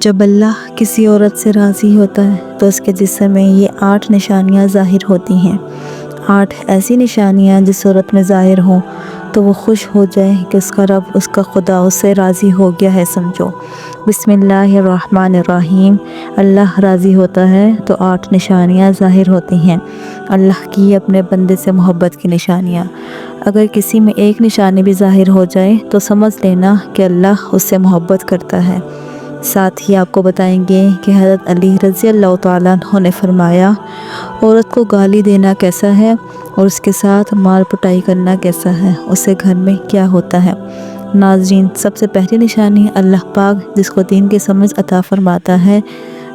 جب اللہ کسی عورت سے راضی ہوتا ہے تو اس کے جسم میں یہ 8 نشانیاں ظاہر ہوتی ہیں۔ 8 ایسی نشانیاں جس عورت میں ظاہر ہوں تو وہ خوش ہو جائے کہ اس کا رب، اس کا خدا اس سے راضی ہو گیا ہے سمجھو۔ بسم اللہ الرحمن الرحیم۔ اللہ راضی ہوتا ہے تو 8 نشانیاں ظاہر ہوتی ہیں، اللہ کی اپنے بندے سے محبت کی نشانیاں۔ اگر کسی میں ایک نشانی بھی ظاہر ہو جائے تو سمجھ لینا کہ اللہ اس سے محبت کرتا ہے۔ ساتھ ہی آپ کو بتائیں گے کہ حضرت علی رضی اللہ تعالیٰ عنہ نے فرمایا، عورت کو گالی دینا کیسا ہے اور اس کے ساتھ مار پٹائی کرنا کیسا ہے، اسے گھر میں کیا ہوتا ہے۔ ناظرین، سب سے پہلی نشانی اللہ پاک جس کو دین کی سمجھ عطا فرماتا ہے،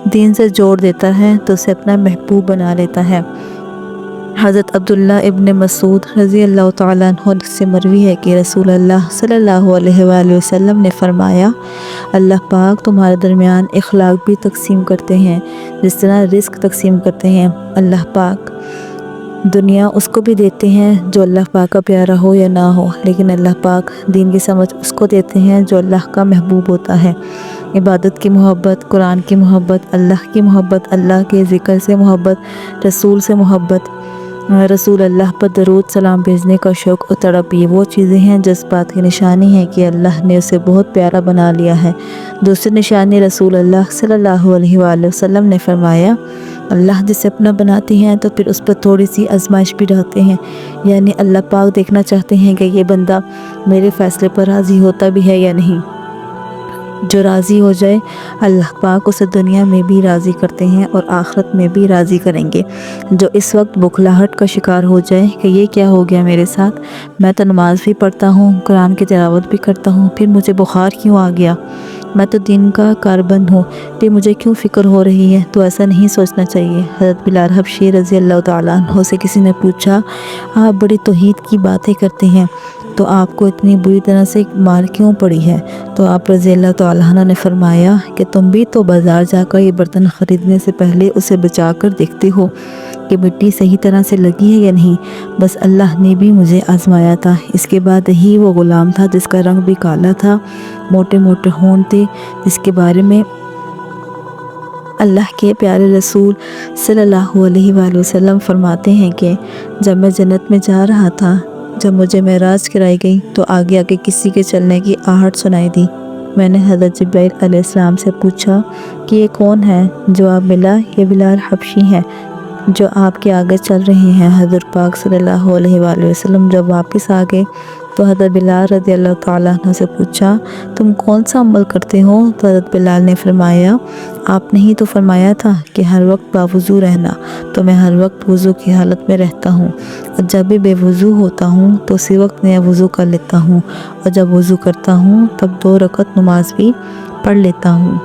دین سے جوڑ دیتا ہے تو اسے اپنا محبوب بنا لیتا ہے۔ حضرت عبداللہ ابن مسعود رضی اللہ تعالیٰ عنہ سے مروی ہے کہ رسول اللہ صلی اللہ علیہ وآلہ وسلم نے فرمایا، اللہ پاک تمہارے درمیان اخلاق بھی تقسیم کرتے ہیں جس طرح رزق تقسیم کرتے ہیں۔ اللہ پاک دنیا اس کو بھی دیتے ہیں جو اللہ پاک کا پیارا ہو یا نہ ہو، لیکن اللہ پاک دین کی سمجھ اس کو دیتے ہیں جو اللہ کا محبوب ہوتا ہے۔ عبادت کی محبت، قرآن کی محبت، اللہ کی محبت، اللہ کے ذکر سے محبت، رسول سے محبت، رسول اللہ پر درود سلام بھیجنے کا شوق اور تڑپ، یہ وہ چیزیں ہیں جس بات کی نشانی ہے کہ اللہ نے اسے بہت پیارا بنا لیا ہے۔ دوسری نشانی رسول اللہ صلی اللہ علیہ وآلہ وسلم نے فرمایا، اللہ جسے اپنا بناتے ہیں تو پھر اس پر تھوڑی سی آزمائش بھی ڈالتے ہیں، یعنی اللہ پاک دیکھنا چاہتے ہیں کہ یہ بندہ میرے فیصلے پر راضی ہوتا بھی ہے یا نہیں۔ جو راضی ہو جائے اللہ پاک اسے دنیا میں بھی راضی کرتے ہیں اور آخرت میں بھی راضی کریں گے۔ جو اس وقت بخلاہٹ کا شکار ہو جائے کہ یہ کیا ہو گیا میرے ساتھ، میں تو نماز بھی پڑھتا ہوں، قرآن کی تلاوت بھی کرتا ہوں، پھر مجھے بخار کیوں آ گیا، میں تو دین کا کاربند ہوں، پھر مجھے کیوں فکر ہو رہی ہے، تو ایسا نہیں سوچنا چاہیے۔ حضرت بلال حبشی رضی اللہ تعالیٰ عنہ سے کسی نے پوچھا، آپ بڑی توحید کی باتیں کرتے ہیں تو آپ کو اتنی بری طرح سے مار کیوں پڑی ہے؟ تو آپ رضی اللہ تعالیٰ عنہ نے فرمایا کہ تم بھی تو بازار جا کر یہ برتن خریدنے سے پہلے اسے بچا کر دیکھتے ہو کہ مٹی صحیح طرح سے لگی ہے یا نہیں۔ بس اللہ نے بھی مجھے آزمایا تھا۔ اس کے بعد ہی وہ غلام تھا جس کا رنگ بھی کالا تھا، موٹے موٹے ہونٹ تھے، جس کے بارے میں اللہ کے پیارے رسول صلی اللہ علیہ وآلہ وسلم فرماتے ہیں کہ جب میں جنت میں جا رہا تھا، جب مجھے معراج کرائی گئی تو آگے آگے کسی کے چلنے کی آہٹ سنائی دی۔ میں نے حضرت جبرائیل علیہ السلام سے پوچھا کہ یہ کون ہے؟ جواب ملا، یہ بلال حبشی ہیں جو آپ کے آگے چل رہے ہیں۔ حضرت پاک صلی اللہ علیہ وآلہ وسلم جب واپس آ گئے تو حضرت بلال رضی اللہ تعالیٰ عنہ سے پوچھا، تم کون سا عمل کرتے ہو؟ تو حضرت بلال نے فرمایا، آپ نے ہی تو فرمایا تھا کہ ہر وقت باوضو رہنا، تو میں ہر وقت وضو کی حالت میں رہتا ہوں، اور جب بھی بے وضو ہوتا ہوں تو اسی وقت نیا وضو کر لیتا ہوں، اور جب وضو کرتا ہوں تب 2 رکعت نماز بھی پڑھ لیتا ہوں۔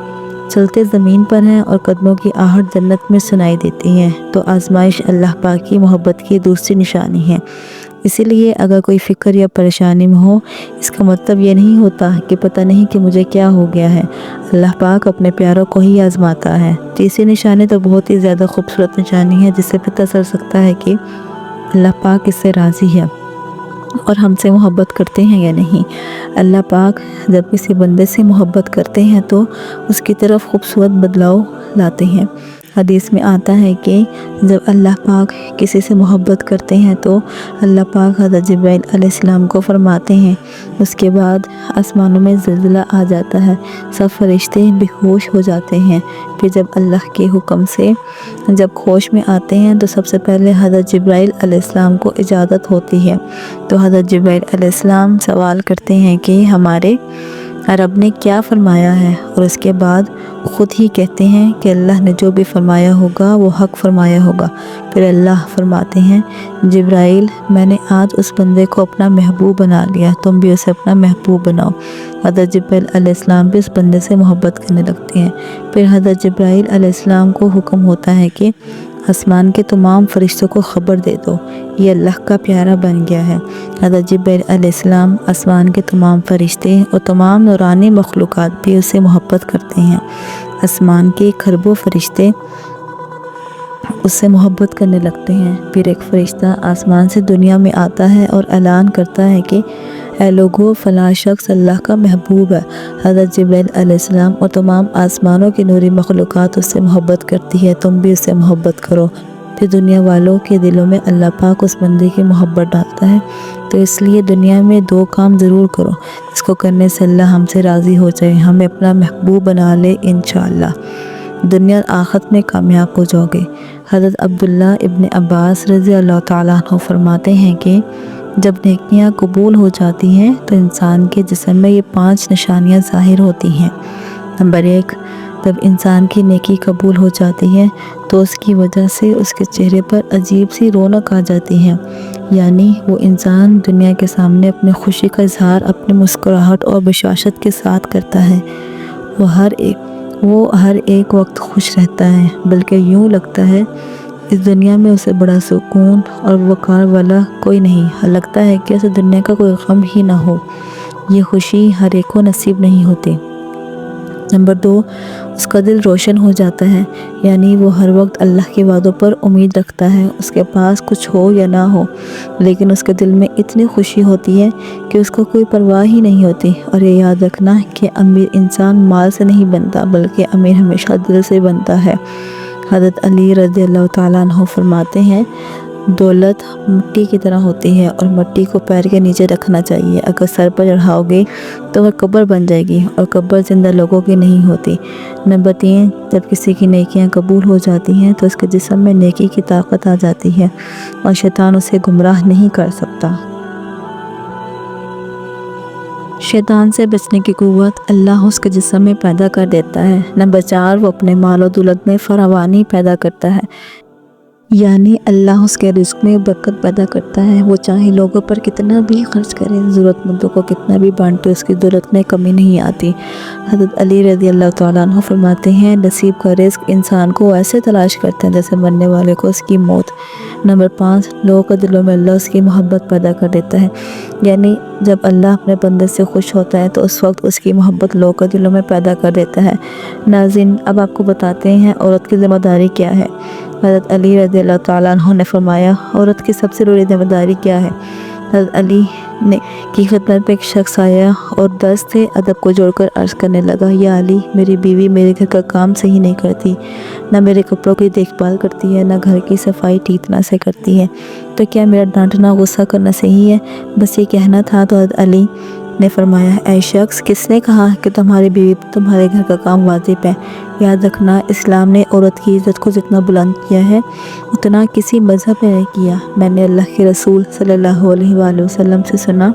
چلتے زمین پر ہیں اور قدموں کی آہٹ جنت میں سنائی دیتی ہے، تو آزمائش اللہ پاک کی محبت کی دوسری نشانی ہے۔ اسی لیے اگر کوئی فکر یا پریشانی میں ہو، اس کا مطلب یہ نہیں ہوتا کہ پتہ نہیں کہ مجھے کیا ہو گیا ہے، اللہ پاک اپنے پیاروں کو ہی آزماتا ہے۔ تیسری نشانی تو بہت ہی زیادہ خوبصورت نشانی ہے، جس سے پتہ چل سکتا ہے کہ اللہ پاک اس سے راضی ہے اور ہم سے محبت کرتے ہیں یا نہیں۔ اللہ پاک جب کسی بندے سے محبت کرتے ہیں تو اس کی طرف خوبصورت بدلاؤ لاتے ہیں۔ حدیث میں آتا ہے کہ جب اللہ پاک کسی سے محبت کرتے ہیں تو اللہ پاک حضرت جبرائیل علیہ السلام کو فرماتے ہیں، اس کے بعد آسمانوں میں زلزلہ آ جاتا ہے، سب فرشتے بے ہوش ہو جاتے ہیں۔ پھر جب اللہ کے حکم سے جب ہوش میں آتے ہیں تو سب سے پہلے حضرت جبرائیل علیہ السلام کو اجازت ہوتی ہے، تو حضرت جبرائیل علیہ السلام سوال کرتے ہیں کہ ہمارے رب نے کیا فرمایا ہے، اور اس کے بعد خود ہی کہتے ہیں کہ اللہ نے جو بھی فرمایا ہوگا وہ حق فرمایا ہوگا۔ پھر اللہ فرماتے ہیں، جبرائیل میں نے آج اس بندے کو اپنا محبوب بنا لیا، تم بھی اسے اپنا محبوب بناؤ۔ حضرت جبرائیل علیہ السلام بھی اس بندے سے محبت کرنے لگتے ہیں۔ پھر حضرت جبرائیل علیہ السلام کو حکم ہوتا ہے کہ آسمان کے تمام فرشتوں کو خبر دے دو، یہ اللہ کا پیارا بن گیا ہے۔ حضرت جبرائیل علیہ السلام، آسمان کے تمام فرشتے اور تمام نورانی مخلوقات بھی اس سے محبت کرتے ہیں۔ آسمان کے کھربوں فرشتے اس سے محبت کرنے لگتے ہیں۔ پھر ایک فرشتہ آسمان سے دنیا میں آتا ہے اور اعلان کرتا ہے کہ اے لوگو فلاں شخص اللہ کا محبوب ہے۔ حضرت جبرائیل علیہ السلام اور تمام آسمانوں کی نوری مخلوقات اس سے محبت کرتی ہے، تم بھی اس سے محبت کرو۔ پھر دنیا والوں کے دلوں میں اللہ پاک اس بندے کی محبت ڈالتا ہے، تو اس لیے دنیا میں 2 کام ضرور کرو جس کو کرنے سے اللہ ہم سے راضی ہو جائے، ہمیں اپنا محبوب بنا لے، انشاءاللہ دنیا اور آخرت میں کامیاب ہو جاؤ گے۔ حضرت عبداللہ ابن عباس رضی اللہ تعالیٰ عنہ فرماتے ہیں کہ جب نیکیاں قبول ہو جاتی ہیں تو انسان کے جسم میں یہ 5 نشانیاں ظاہر ہوتی ہیں۔ نمبر 1، جب انسان کی نیکی قبول ہو جاتی ہے تو اس کی وجہ سے اس کے چہرے پر عجیب سی رونق آ جاتی ہے، یعنی وہ انسان دنیا کے سامنے اپنی خوشی کا اظہار اپنی مسکراہٹ اور بشاشت کے ساتھ کرتا ہے۔ وہ ہر ایک وقت خوش رہتا ہے، بلکہ یوں لگتا ہے اس دنیا میں اسے بڑا سکون اور وقار والا کوئی نہیں، لگتا ہے کہ اسے دنیا کا کوئی غم ہی نہ ہو۔ یہ خوشی ہر ایک کو نصیب نہیں ہوتی۔ نمبر 2، اس کا دل روشن ہو جاتا ہے، یعنی وہ ہر وقت اللہ کے وعدوں پر امید رکھتا ہے، اس کے پاس کچھ ہو یا نہ ہو، لیکن اس کے دل میں اتنی خوشی ہوتی ہے کہ اس کو کوئی پرواہ ہی نہیں ہوتی۔ اور یہ یاد رکھنا کہ امیر انسان مال سے نہیں بنتا، بلکہ امیر ہمیشہ دل سے بنتا ہے۔ حضرت علی رضی اللہ تعالیٰ عنہ فرماتے ہیں دولت مٹی کی طرح ہوتی ہے اور مٹی کو پیر کے نیچے رکھنا چاہیے، اگر سر پر چڑھاؤ گے تو وہ قبر بن جائے گی، اور قبر زندہ لوگوں کی نہیں ہوتی۔ نمبر 3، جب کسی کی نیکیاں قبول ہو جاتی ہیں تو اس کے جسم میں نیکی کی طاقت آ جاتی ہے اور شیطان اسے گمراہ نہیں کر سکتا۔ شیطان سے بچنے کی قوت اللہ اس کے جسم میں پیدا کر دیتا ہے۔ نمبر 4، وہ اپنے مال و دولت میں فراوانی پیدا کرتا ہے، یعنی اللہ اس کے رزق میں برکت پیدا کرتا ہے۔ وہ چاہے لوگوں پر کتنا بھی خرچ کرے، ضرورت مندوں کو کتنا بھی بانٹے، اس کی دولت میں کمی نہیں آتی۔ حضرت علی رضی اللہ تعالیٰ عنہ فرماتے ہیں نصیب کا رزق انسان کو ایسے تلاش کرتے ہیں جیسے مرنے والے کو اس کی موت۔ نمبر 5، لوگوں کے دلوں میں اللہ اس کی محبت پیدا کر دیتا ہے، یعنی جب اللہ اپنے بندے سے خوش ہوتا ہے تو اس وقت اس کی محبت لوگوں کے دلوں میں پیدا کر دیتا ہے۔ ناظرین، اب آپ کو بتاتے ہیں عورت کی ذمہ داری کیا ہے۔ حضرت علی رضی اللہ تعالیٰ عنہ نے فرمایا عورت کی سب سے بڑی ذمہ داری کیا ہے۔ حضرت علی کی خدمت میں ایک شخص آیا اور دست ادب کو جوڑ کر عرض کرنے لگا، یا علی، میری بیوی میرے گھر کا کام صحیح نہیں کرتی، نہ میرے کپڑوں کی دیکھ بھال کرتی ہے، نہ گھر کی صفائی ٹھیک طرح سے کرتی ہے، تو کیا میرا ڈانٹنا غصہ کرنا صحیح ہے؟ بس یہ کہنا تھا تو حضرت علی نے فرمایا، اے شخص، کس نے کہا کہ تمہاری بیوی تمہارے گھر کا کام واجب ہے؟ یاد رکھنا، اسلام نے عورت کی عزت کو جتنا بلند کیا ہے اتنا کسی مذہب نے نہیں کیا۔ میں نے اللہ کے رسول صلی اللہ علیہ وآلہ وسلم سے سنا،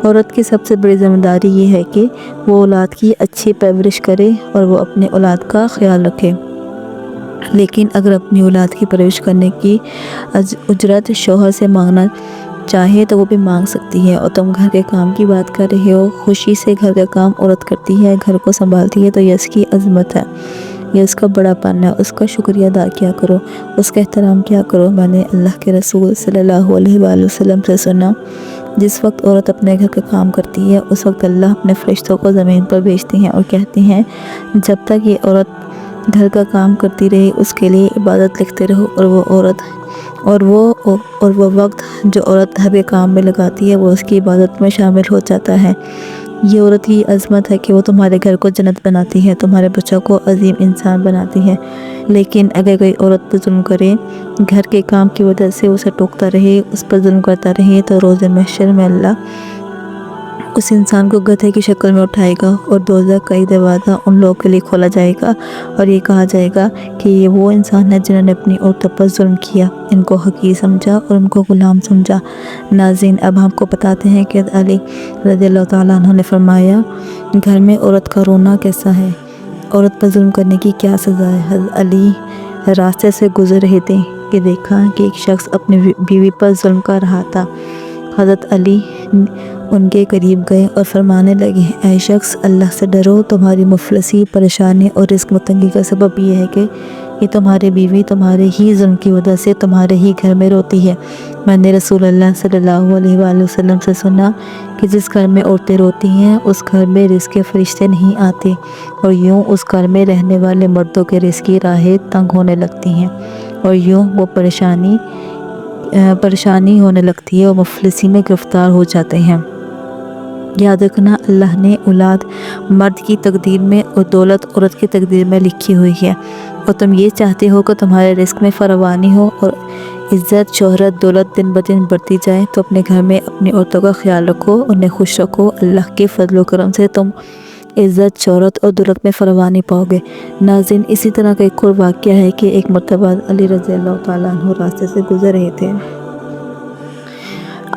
عورت کی سب سے بڑی ذمہ داری یہ ہے کہ وہ اولاد کی اچھی پرورش کرے اور وہ اپنے اولاد کا خیال رکھے، لیکن اگر اپنی اولاد کی پرورش کرنے کی اجرت شوہر سے مانگنا چاہے تو وہ بھی مانگ سکتی ہے۔ اور تم گھر کے کام کی بات کر رہے ہو، خوشی سے گھر کا کام عورت کرتی ہے، گھر کو سنبھالتی ہے، تو یہ اس کی عظمت ہے، یہ اس کا بڑا پن ہے، اس کا شکریہ ادا کیا کرو، اس کا احترام کیا کرو۔ میں نے اللہ کے رسول صلی اللہ علیہ وآلہ وسلم سے سنا، جس وقت عورت اپنے گھر کا کام کرتی ہے اس وقت اللہ اپنے فرشتوں کو زمین پر بھیجتے ہیں اور کہتے ہیں جب تک یہ عورت گھر کا کام کرتی رہے اس کے لیے عبادت لکھتے رہو، اور وہ وقت جو عورت گھر کے کام میں لگاتی ہے وہ اس کی عبادت میں شامل ہو جاتا ہے۔ یہ عورت کی عظمت ہے کہ وہ تمہارے گھر کو جنت بناتی ہے، تمہارے بچوں کو عظیم انسان بناتی ہے۔ لیکن اگر کوئی عورت پر ظلم کرے، گھر کے کام کی وجہ سے اسے ٹوکتا رہے، اس پر ظلم کرتا رہے، تو روز محشر میں اللہ اس انسان کو گدھے کی شکل میں اٹھائے گا اور دوزخ کا دروازہ ان لوگوں کے لیے کھولا جائے گا اور یہ کہا جائے گا کہ یہ وہ انسان ہے جنہوں نے اپنی عورتوں پر ظلم کیا، ان کو حقیر سمجھا اور ان کو غلام سمجھا۔ ناظرین، اب ہم کو بتاتے ہیں کہ علی رضی اللہ تعالیٰ عنہ نے فرمایا گھر میں عورت کا رونا کیسا ہے، عورت پر ظلم کرنے کی کیا سزا ہے۔ حضرت علی راستے سے گزر رہے تھے کہ دیکھا کہ ایک شخص اپنی بیوی پر ظلم کر رہا تھا۔ حضرت علی ان کے قریب گئے اور فرمانے لگے، اے شخص، اللہ سے ڈرو، تمہاری مفلسی، پریشانی اور رزق میں تنگی کا سبب یہ ہے کہ یہ تمہاری بیوی تمہارے ہی ظلم کی وجہ سے تمہارے ہی گھر میں روتی ہے۔ میں نے رسول اللہ صلی اللہ علیہ وآلہ وسلم سے سنا کہ جس گھر میں عورتیں روتی ہیں اس گھر میں رزق کے فرشتے نہیں آتے، اور یوں اس گھر میں رہنے والے مردوں کے رزق کی راہیں تنگ ہونے لگتی ہیں، اور یوں وہ پریشانی ہونے لگتی ہے اور مفلسی میں گرفتار ہو جاتے ہیں۔ یاد رکھنا اللہ نے اولاد مرد کی تقدیر میں اور دولت عورت کی تقدیر میں لکھی ہوئی ہے، اور تم یہ چاہتے ہو کہ تمہارے رزق میں فراوانی ہو اور عزت شہرت دولت دن بدن بڑھتی جائے، تو اپنے گھر میں اپنی عورتوں کا خیال رکھو، انہیں خوش رکھو۔ اللہ کے فضل و کرم سے تم عزت شہرت اور دولت میں فراوانی پاؤ گے۔ ناظرین، اسی طرح کا ایک اور واقعہ ہے کہ ایک مرتبہ علی رضی اللہ تعالیٰ عنہ راستے سے گزر رہے تھے۔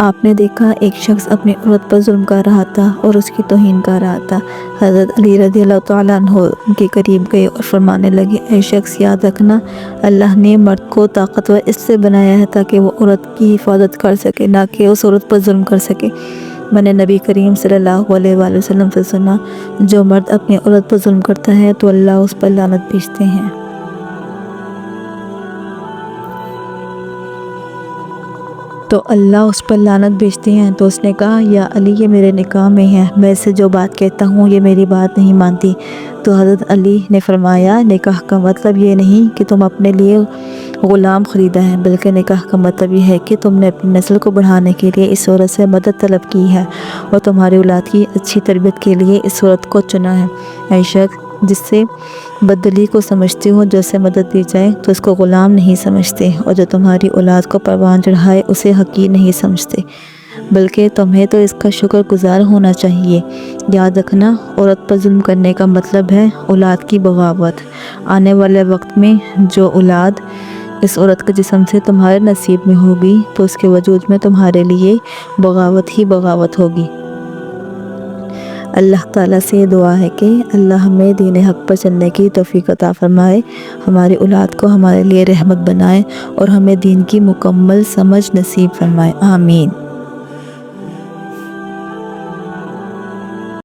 آپ نے دیکھا ایک شخص اپنی عورت پر ظلم کر رہا تھا اور اس کی توہین کر رہا تھا۔ حضرت علی رضی اللہ تعالیٰ عنہ ان کے قریب گئے اور فرمانے لگے، اے شخص، یاد رکھنا اللہ نے مرد کو طاقتور اس سے بنایا ہے تاکہ وہ عورت کی حفاظت کر سکے، نہ کہ اس عورت پر ظلم کر سکے۔ میں نے نبی کریم صلی اللہ علیہ وآلہ وسلم سے سنا، جو مرد اپنی عورت پر ظلم کرتا ہے تو اللہ اس پر لعنت بھیجتے ہیں۔ تو اللہ اس پر لعنت بھیجتے ہیں۔ تو اس نے کہا، یا علی، یہ میرے نکاح میں ہے، میں اسے جو بات کہتا ہوں یہ میری بات نہیں مانتی۔ تو حضرت علی نے فرمایا، نکاح کا مطلب یہ نہیں کہ تم اپنے لیے غلام خریدا ہے، بلکہ نکاح کا مطلب یہ ہے کہ تم نے اپنی نسل کو بڑھانے کے لیے اس عورت سے مدد طلب کی ہے اور تمہاری اولاد کی اچھی تربیت کے لیے اس عورت کو چنا ہے۔ اے شخص، جس سے بدلی کو سمجھتے ہو، جو سے مدد دی جائے تو اس کو غلام نہیں سمجھتے، اور جو تمہاری اولاد کو پروان چڑھائے اسے حقیر نہیں سمجھتے، بلکہ تمہیں تو اس کا شکر گزار ہونا چاہیے۔ یاد رکھنا، عورت پر ظلم کرنے کا مطلب ہے اولاد کی بغاوت۔ آنے والے وقت میں جو اولاد اس عورت کے جسم سے تمہارے نصیب میں ہوگی تو اس کے وجود میں تمہارے لیے بغاوت ہی بغاوت ہوگی۔ اللہ تعالیٰ سے یہ دعا ہے کہ اللہ ہمیں دین حق پر چلنے کی توفیق عطا فرمائے، ہماری اولاد کو ہمارے لیے رحمت بنائے اور ہمیں دین کی مکمل سمجھ نصیب فرمائے، آمین۔